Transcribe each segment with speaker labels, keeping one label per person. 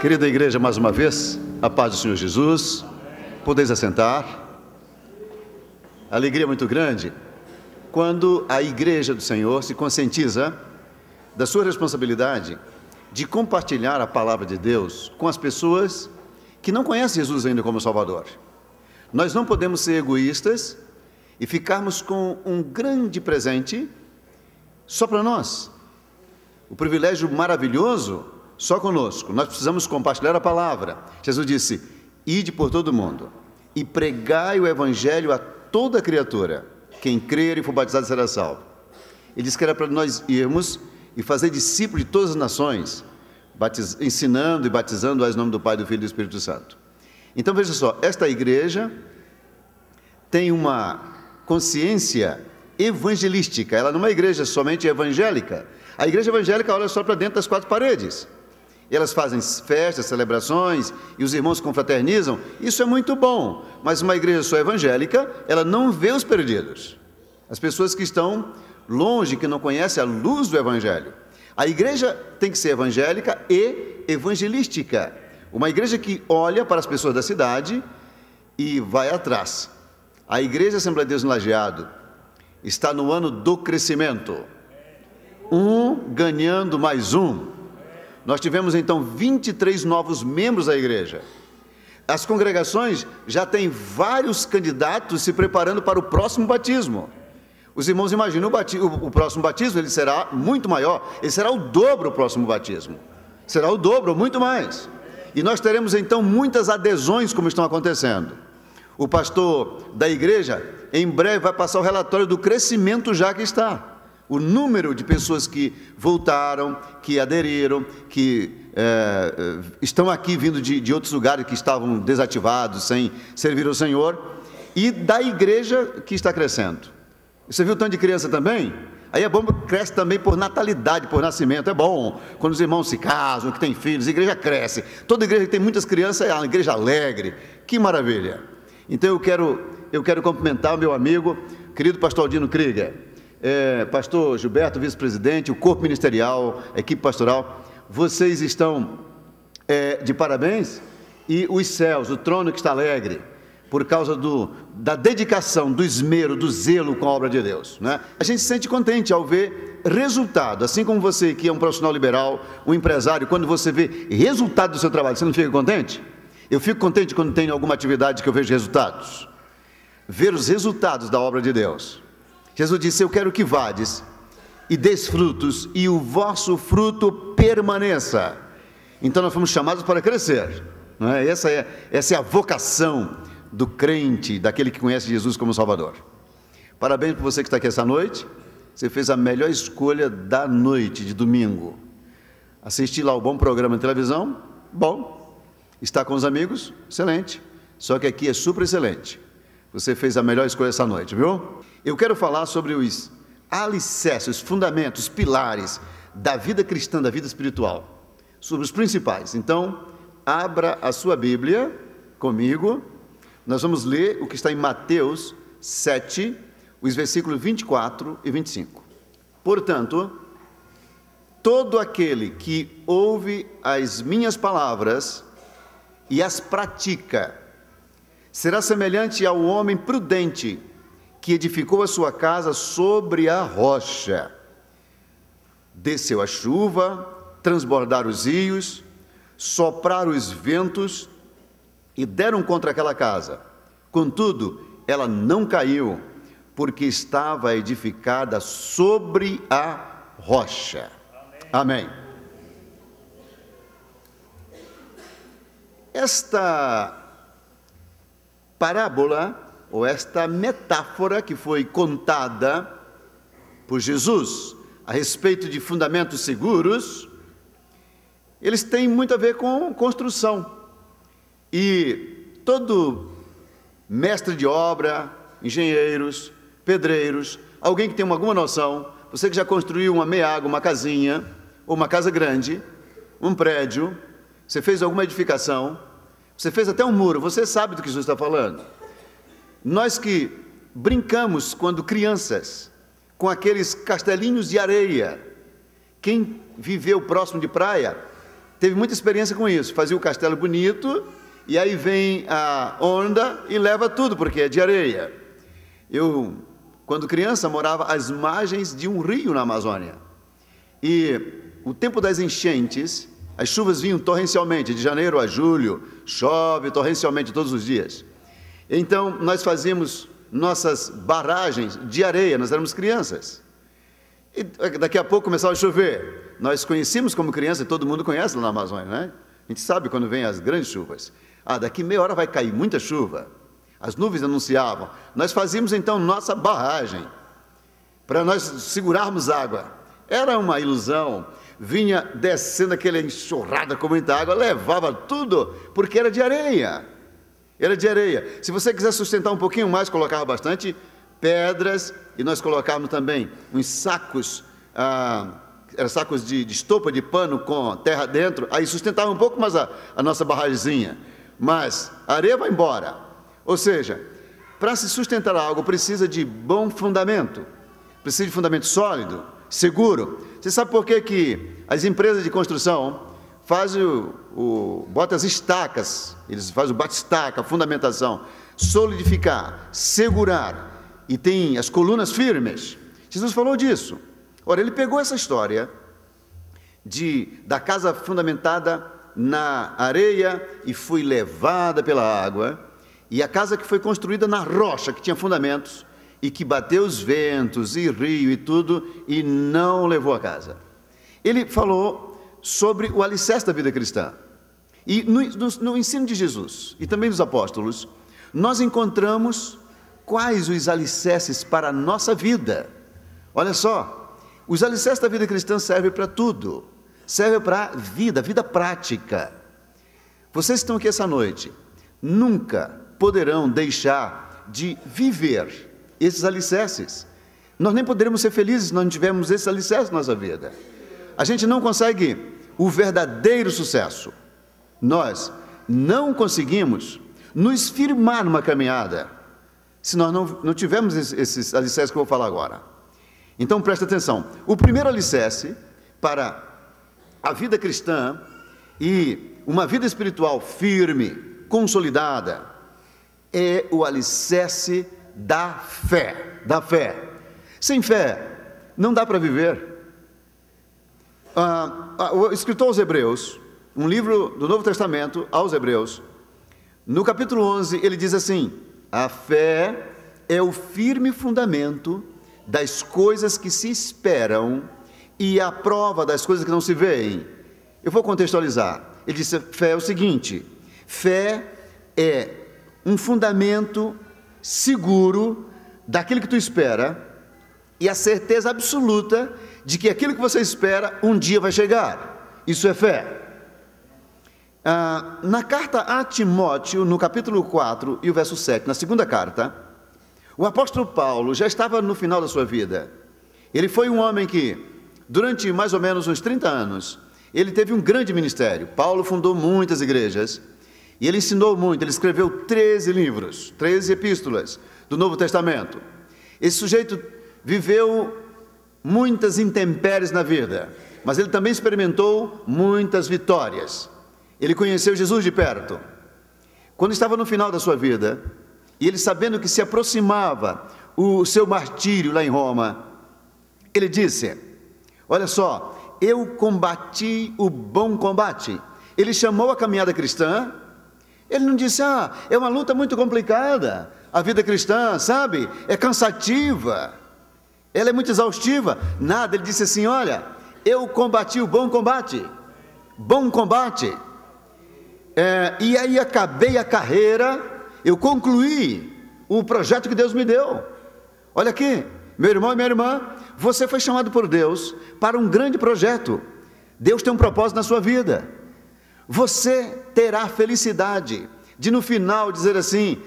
Speaker 1: Querida igreja, mais uma vez, a paz do Senhor Jesus, podeis assentar. Alegria muito grande quando a igreja do Senhor se conscientiza da sua responsabilidade de compartilhar a palavra de Deus com as pessoas que não conhecem Jesus ainda como Salvador. Nós não podemos ser egoístas e ficarmos com um grande presente só para nós. O privilégio maravilhoso só conosco. Nós precisamos compartilhar a palavra. Jesus disse: ide por todo o mundo e pregai o evangelho a toda criatura. Quem crer e for batizado será salvo. Ele disse que era para nós irmos e fazer discípulos de todas as nações, ensinando e batizando em nome do Pai, do Filho e do Espírito Santo. Então veja só, esta igreja tem uma consciência evangelística. Ela não é uma igreja somente evangélica. A igreja evangélica olha só para dentro das quatro paredes. Elas fazem festas, celebrações, e os irmãos confraternizam. Isso é muito bom, mas uma igreja só evangélica, ela não vê os perdidos, as pessoas que estão longe, que não conhecem a luz do evangelho. A igreja tem que ser evangélica e evangelística, uma igreja que olha para as pessoas da cidade e vai atrás. A igreja Assembleia de Deus no Lajeado está no ano do crescimento, ganhando mais um. Nós tivemos então 23 novos membros da igreja. As congregações já têm vários candidatos se preparando para o próximo batismo. Os irmãos imaginam o próximo batismo, ele será muito maior, ele será o dobro o próximo batismo. Será o dobro, muito mais. E nós teremos então muitas adesões, como estão acontecendo. O pastor da igreja, em breve, vai passar o relatório do crescimento já que está. O número de pessoas que voltaram, que aderiram, que estão aqui vindo de outros lugares que estavam desativados, sem servir ao Senhor, e da igreja que está crescendo. Você viu o tanto de criança também? Aí é bom, cresce também por natalidade, por nascimento. É bom, quando os irmãos se casam, que têm filhos, a igreja cresce. Toda igreja que tem muitas crianças é uma igreja alegre. Que maravilha! Então eu quero cumprimentar o meu amigo, querido pastor Aldino Krieger, pastor Gilberto, vice-presidente, o corpo ministerial, a equipe pastoral. Vocês estão de parabéns, e os céus, o trono que está alegre, por causa da dedicação, do esmero, do zelo com a obra de Deus, né? A gente se sente contente ao ver resultado, assim como você que é um profissional liberal, um empresário, quando você vê resultado do seu trabalho, você não fica contente? Eu fico contente quando tenho alguma atividade que eu vejo resultados, ver os resultados da obra de Deus. Jesus disse: eu quero que vades e deis frutos, e o vosso fruto permaneça. Então nós fomos chamados para crescer, não é? Essa é a vocação do crente, daquele que conhece Jesus como Salvador. Parabéns por você que está aqui essa noite. Você fez a melhor escolha da noite de domingo. Assistir lá o bom programa de televisão, bom. Estar com os amigos, excelente. Só que aqui é super excelente. Você fez a melhor escolha essa noite, viu? Eu quero falar sobre os alicerces, os fundamentos, os pilares da vida cristã, da vida espiritual, sobre os principais. Então, abra a sua Bíblia comigo. Nós vamos ler o que está em Mateus 7, os versículos 24 e 25. Portanto, todo aquele que ouve as minhas palavras e as pratica, será semelhante ao homem prudente que edificou a sua casa sobre a rocha. Desceu a chuva, transbordaram os rios, sopraram os ventos e deram contra aquela casa. Contudo, ela não caiu, porque estava edificada sobre a rocha. Amém. Esta parábola, ou esta metáfora que foi contada por Jesus a respeito de fundamentos seguros, eles têm muito a ver com construção. E todo mestre de obra, engenheiros, pedreiros, alguém que tem alguma noção, você que já construiu uma meia-água, uma casinha, ou uma casa grande, um prédio, você fez alguma edificação, você fez até um muro, você sabe do que Jesus está falando. Nós que brincamos quando crianças, com aqueles castelinhos de areia, quem viveu próximo de praia, teve muita experiência com isso, fazia o castelo bonito, e aí vem a onda e leva tudo, porque é de areia. Eu, quando criança, morava às margens de um rio na Amazônia, e o tempo das enchentes, as chuvas vinham torrencialmente, de janeiro a julho, chove torrencialmente todos os dias. Então, nós fazíamos nossas barragens de areia, nós éramos crianças. E daqui a pouco começava a chover. Nós conhecíamos como criança, e todo mundo conhece lá na Amazônia, né? A gente sabe quando vem as grandes chuvas. Daqui meia hora vai cair muita chuva. As nuvens anunciavam. Nós fazíamos então nossa barragem, para nós segurarmos água. Era uma ilusão. Vinha descendo aquela enxurrada com muita água, levava tudo, porque era de areia. Era de areia. Se você quiser sustentar um pouquinho mais, colocava bastante pedras, e nós colocávamos também uns sacos, eram sacos de estopa de pano com terra dentro, aí sustentava um pouco mais a nossa barragemzinha, mas a areia vai embora. Ou seja, para se sustentar algo precisa de bom fundamento, precisa de fundamento sólido, seguro. Você sabe por que as empresas de construção fazem botam as estacas, eles fazem o bate-estaca, a fundamentação, solidificar, segurar, e tem as colunas firmes. Jesus falou disso. Ora, ele pegou essa história da casa fundamentada na areia e foi levada pela água, e a casa que foi construída na rocha, que tinha fundamentos, e que bateu os ventos, e rio e tudo, e não levou a casa. Ele falou sobre o alicerce da vida cristã. E no ensino de Jesus, e também dos apóstolos, nós encontramos quais os alicerces para a nossa vida. Olha só, os alicerces da vida cristã servem para tudo, servem para a vida prática. Vocês estão aqui essa noite, nunca poderão deixar de viver esses alicerces. Nós nem poderemos ser felizes se nós não tivermos esses alicerces na nossa vida. A gente não consegue o verdadeiro sucesso. Nós não conseguimos nos firmar numa caminhada se nós não tivermos esses alicerces que eu vou falar agora. Então presta atenção. O primeiro alicerce para a vida cristã e uma vida espiritual firme, consolidada, é o alicerce da fé. Da fé. Sem fé não dá para viver. O escritor aos Hebreus, um livro do Novo Testamento aos Hebreus, no capítulo 11, ele diz assim: a fé é o firme fundamento das coisas que se esperam e a prova das coisas que não se veem. Eu vou contextualizar. Ele diz: fé é o seguinte: fé é um fundamento seguro daquilo que tu espera e a certeza absoluta de que aquilo que você espera um dia vai chegar. Isso é fé. Na carta a Timóteo, no capítulo 4 e o verso 7, na segunda carta, o apóstolo Paulo já estava no final da sua vida. Ele foi um homem que, durante mais ou menos uns 30 anos, ele teve um grande ministério. Paulo fundou muitas igrejas, e ele ensinou muito. Ele escreveu 13 livros, 13 epístolas do Novo Testamento. Esse sujeito viveu muitas intempéries na vida, mas ele também experimentou muitas vitórias. Ele conheceu Jesus de perto. Quando estava no final da sua vida, e ele sabendo que se aproximava o seu martírio lá em Roma, ele disse: olha só, eu combati o bom combate. Ele chamou a caminhada cristã. Ele não disse: é uma luta muito complicada, a vida cristã, sabe, é cansativa, ela é muito exaustiva. Nada, ele disse assim: olha, eu combati o bom combate. Bom combate. E aí acabei a carreira, eu concluí o projeto que Deus me deu. Olha aqui, meu irmão e minha irmã, você foi chamado por Deus para um grande projeto. Deus tem um propósito na sua vida. Você terá a felicidade de no final dizer assim: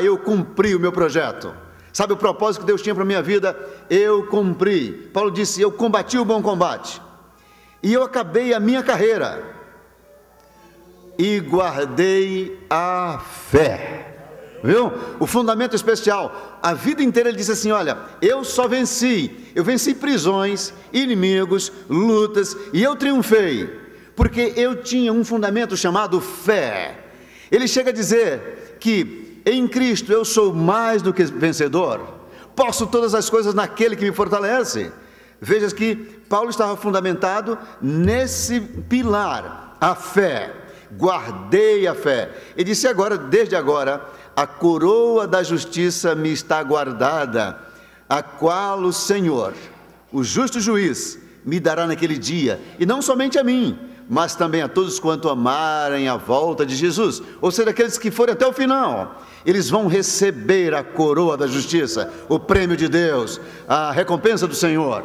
Speaker 1: eu cumpri o meu projeto. Sabe o propósito que Deus tinha para a minha vida? Eu cumpri. Paulo disse: eu combati o bom combate, e eu acabei a minha carreira, e guardei a fé. Viu? O fundamento especial. A vida inteira ele disse assim: olha, eu só venci. Eu venci prisões, inimigos, lutas, e eu triunfei, porque eu tinha um fundamento chamado fé. Ele chega a dizer que em Cristo eu sou mais do que vencedor, posso todas as coisas naquele que me fortalece. Veja que Paulo estava fundamentado nesse pilar, a fé. Guardei a fé. Ele disse agora, desde agora, a coroa da justiça me está guardada, a qual o Senhor, o justo juiz, me dará naquele dia, e não somente a mim, mas também a todos quanto amarem a volta de Jesus, ou seja, aqueles que forem até o final, eles vão receber a coroa da justiça, o prêmio de Deus, a recompensa do Senhor.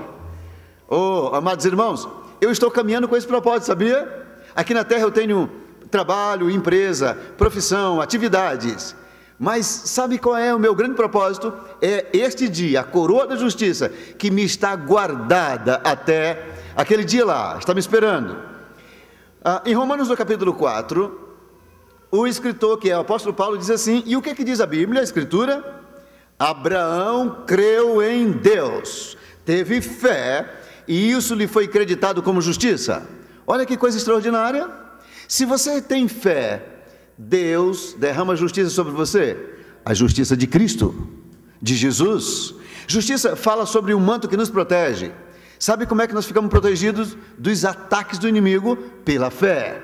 Speaker 1: Oh, amados irmãos, eu estou caminhando com esse propósito, sabia? Aqui na terra eu tenho trabalho, empresa, profissão, atividades, mas sabe qual é o meu grande propósito? É este dia, a coroa da justiça, que me está guardada até aquele dia lá, está me esperando. Em Romanos no capítulo 4, o escritor, que é o apóstolo Paulo, diz assim, e o que diz a Bíblia, a Escritura? Abraão creu em Deus, teve fé, e isso lhe foi creditado como justiça. Olha que coisa extraordinária. Se você tem fé, Deus derrama justiça sobre você, a justiça de Cristo, de Jesus. Justiça fala sobre um manto que nos protege. Sabe como é que nós ficamos protegidos dos ataques do inimigo? Pela fé.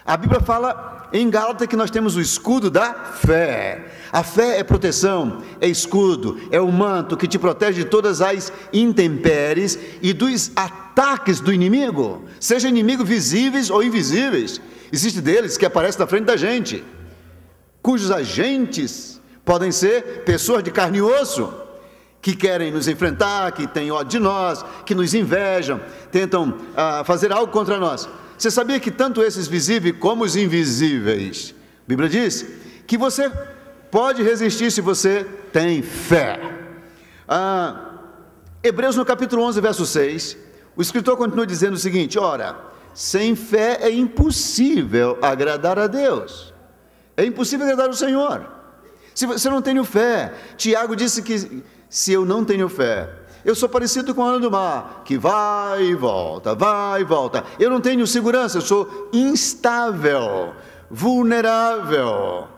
Speaker 1: A Bíblia fala em Gálatas que nós temos o escudo da fé. A fé é proteção, é escudo, é o manto que te protege de todas as intempéries e dos ataques do inimigo, seja inimigos visíveis ou invisíveis. Existe deles que aparecem na frente da gente, cujos agentes podem ser pessoas de carne e osso, que querem nos enfrentar, que têm ódio de nós, que nos invejam, tentam fazer algo contra nós. Você sabia que tanto esses visíveis como os invisíveis, a Bíblia diz que você pode resistir se você tem fé. Hebreus no capítulo 11, verso 6, o escritor continua dizendo o seguinte, ora, sem fé é impossível agradar a Deus, é impossível agradar o Senhor, se você não tem fé. Tiago disse que se eu não tenho fé, eu sou parecido com a onda do mar, que vai e volta, eu não tenho segurança, eu sou instável, vulnerável.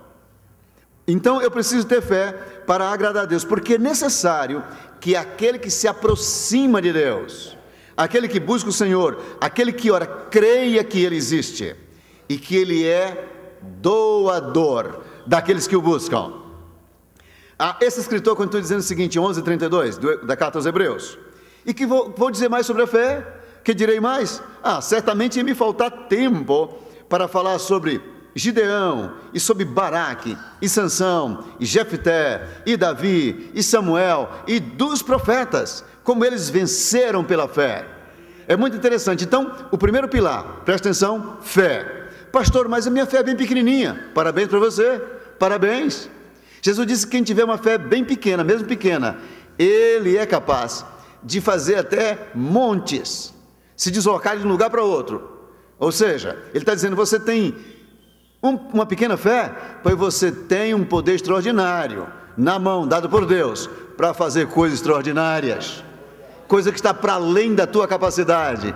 Speaker 1: Então eu preciso ter fé para agradar a Deus, porque é necessário que aquele que se aproxima de Deus, aquele que busca o Senhor, aquele que ora, creia que Ele existe e que Ele é doador daqueles que o buscam. Esse escritor continua dizendo o seguinte, 11:32 da carta aos Hebreus, e que vou dizer mais sobre a fé, que direi mais? Certamente ia me faltar tempo para falar sobre Gideão, e sobre Baraque, e Sansão, e Jefté, e Davi, e Samuel, e dos profetas, como eles venceram pela fé. É muito interessante. Então, o primeiro pilar, presta atenção, fé. Pastor, mas a minha fé é bem pequenininha. Parabéns para você, parabéns. Jesus disse que quem tiver uma fé bem pequena, mesmo pequena, ele é capaz de fazer até montes, se deslocar de um lugar para outro. Ou seja, ele está dizendo, você tem uma pequena fé, pois você tem um poder extraordinário na mão, dado por Deus, para fazer coisas extraordinárias, coisa que está para além da tua capacidade.